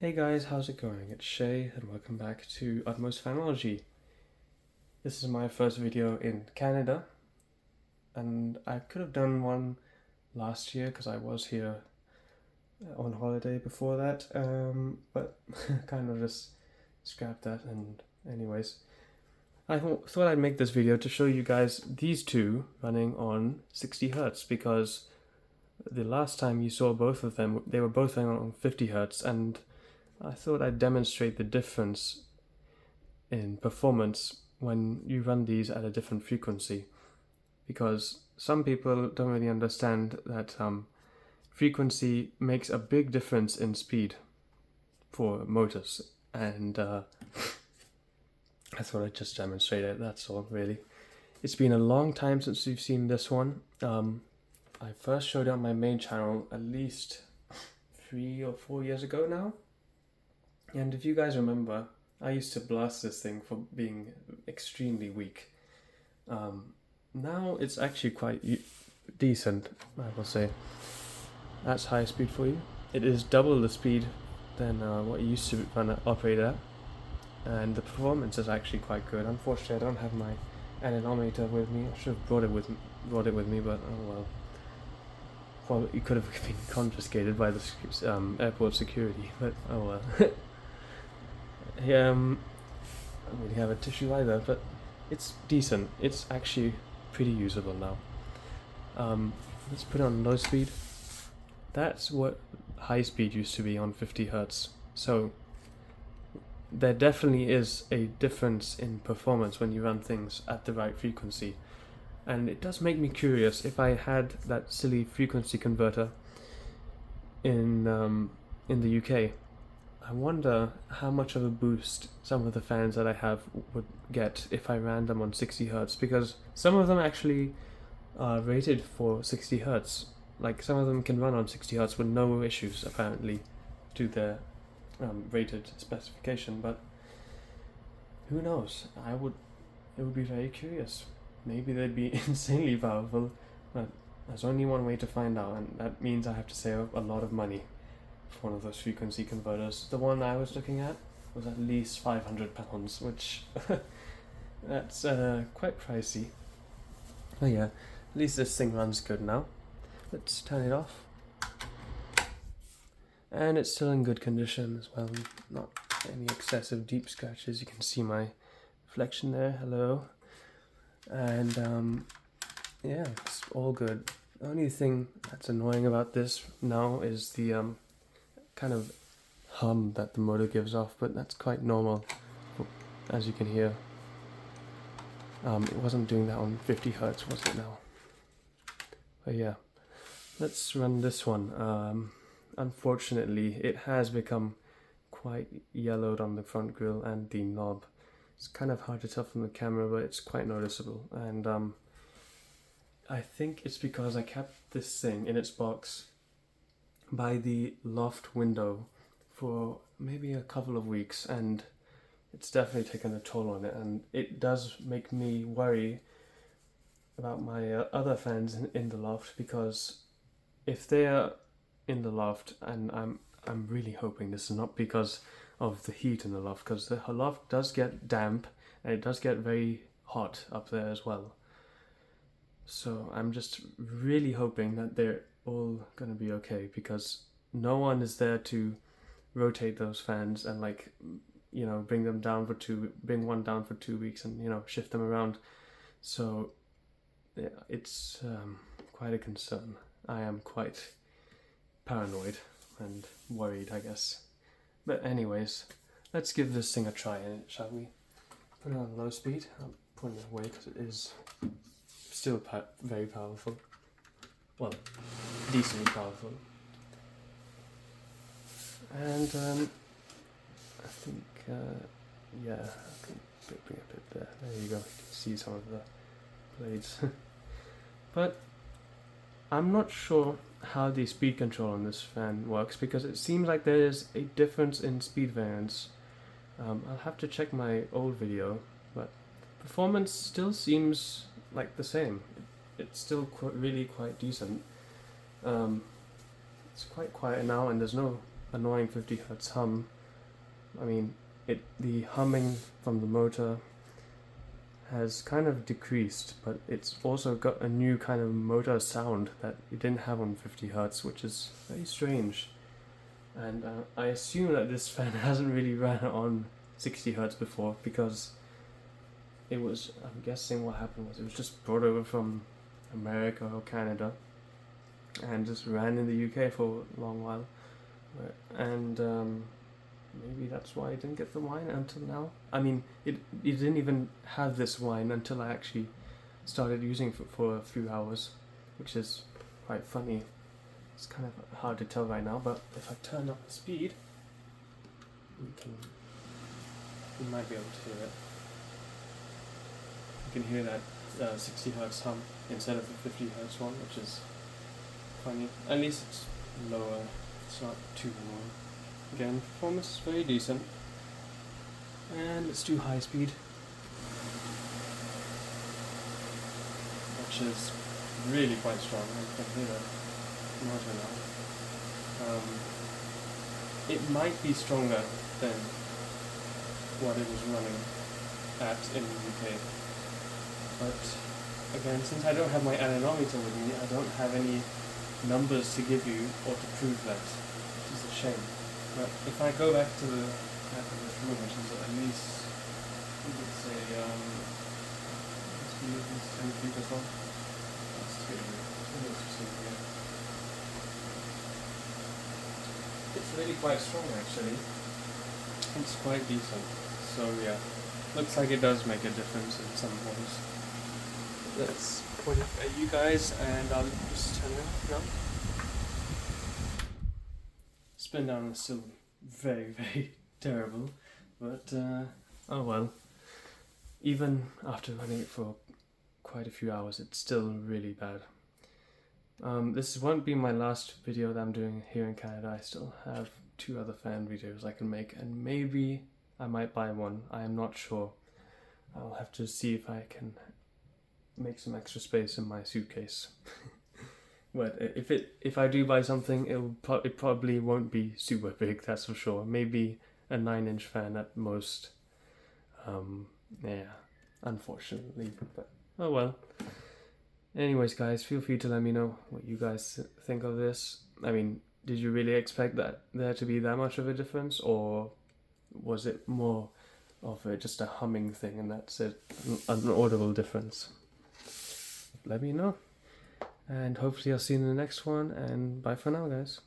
Hey guys, how's it going? It's Shay and welcome back to Utmost Phonology. This is my first video in Canada and I could have done one last year because I was here on holiday before that, but kind of just scrapped that. And anyways, I thought I'd make this video to show you guys these two running on 60 Hertz because the last time you saw both of them, they were both running on 50 Hertz, and I thought I'd demonstrate the difference in performance when you run these at a different frequency, because some people don't really understand that frequency makes a big difference in speed for motors, and I thought I'd just demonstrate it, that's all really. It's been a long time since you've seen this one. I first showed it on my main channel at least 3 or 4 years ago now. And if you guys remember, I used to blast this thing for being extremely weak. Now it's actually quite decent, I will say. That's high speed for you. It is double the speed than what you used to operate at. And the performance is actually quite good. Unfortunately, I don't have my anemometer with me. I should have brought it with me, but oh well. Well, it could have been confiscated by the airport security, but oh well. I don't really have a tissue either, but it's decent. It's actually pretty usable now. Let's put it on low speed. That's what high speed used to be on 50 Hertz. So there definitely is a difference in performance when you run things at the right frequency. And it does make me curious, if I had that silly frequency converter in the UK, I wonder how much of a boost some of the fans that I have would get if I ran them on 60 Hertz, because some of them actually are rated for 60 Hertz. Like, some of them can run on 60 Hertz with no issues, apparently, to their rated specification, but who knows? It would be very curious. Maybe they'd be insanely powerful, but there's only one way to find out, and that means I have to save a lot of money for one of those frequency converters. The one I was looking at was at least £500, which that's quite pricey. Oh yeah, at least this thing runs good now. Let's turn it off. And it's still in good condition as well, not any excessive deep scratches. You can see my reflection there, hello. And yeah, it's all good. The only thing that's annoying about this now is the kind of hum that the motor gives off, but that's quite normal, as you can hear. It wasn't doing that on 50 Hertz, was it now? But yeah, let's run this one. Unfortunately, it has become quite yellowed on the front grille and the knob. It's kind of hard to tell from the camera, but it's quite noticeable. And I think it's because I kept this thing in its box by the loft window for maybe a couple of weeks, and it's definitely taken a toll on it, and it does make me worry about my other fans in the loft, because if they're in the loft, and I'm really hoping this is not because of the heat in the loft, because the loft does get damp and it does get very hot up there as well. So I'm just really hoping that they're all gonna be okay, because no one is there to rotate those fans and, like, you know, bring one down for 2 weeks and, you know, shift them around. So yeah, it's quite a concern. I am quite paranoid and worried, I guess. But anyways, let's give this thing a try, shall we? Put it on low speed. I'm putting it away because it is still very powerful. Well, decently powerful. And I think, yeah, I can bring it a bit there. There you go. You can see some of the blades. But I'm not sure how the speed control on this fan works, because it seems like there is a difference in speed variance. I'll have to check my old video, but performance still seems like the same. It's still really quite decent. It's quite quiet now, and there's no annoying 50 Hz hum. I mean, the humming from the motor has kind of decreased, but it's also got a new kind of motor sound that it didn't have on 50 Hz, which is very strange. And I assume that this fan hasn't really ran on 60 Hz before, because it was, I'm guessing what happened was it was just brought over from America or Canada and just ran in the UK for a long while. And maybe that's why I didn't get the wine until now. I mean, it didn't even have this wine until I actually started using it for a few hours, which is quite funny. It's kind of hard to tell right now, but if I turn up the speed, we might be able to hear it. You can hear that 60 Hz hum instead of the 50 Hz one, which is funny. At least it's lower, it's not too low. Again, performance is very decent. And let's do high speed, which is really quite strong. I can hear that motor now. It might be stronger than what it was running at in the UK. But again, since I don't have my anemometer with me, I don't have any numbers to give you or to prove that, which is a shame. But if I go back to the back of this room, which is at least, we could say, let's be 10 feet or so. That's interesting here. It's really quite strong actually. It's quite decent. So yeah, looks like it does make a difference in some ways. Let's point it at you guys, and I'll just turn it off now. Spin down is still very, very terrible, but oh well. Even after running it for quite a few hours, it's still really bad. This won't be my last video that I'm doing here in Canada. I still have 2 other fan videos I can make, and maybe I might buy one. I am not sure. I'll have to see if I can make some extra space in my suitcase. But if I do buy something, it probably won't be super big, that's for sure. Maybe a 9-inch fan at most. Yeah, unfortunately, but oh well. Anyways, guys, feel free to let me know what you guys think of this. I mean, did you really expect that there to be that much of a difference, or was it more of just a humming thing and that's it, an audible difference? Let me know. And hopefully I'll see you in the next one, and bye for now, guys.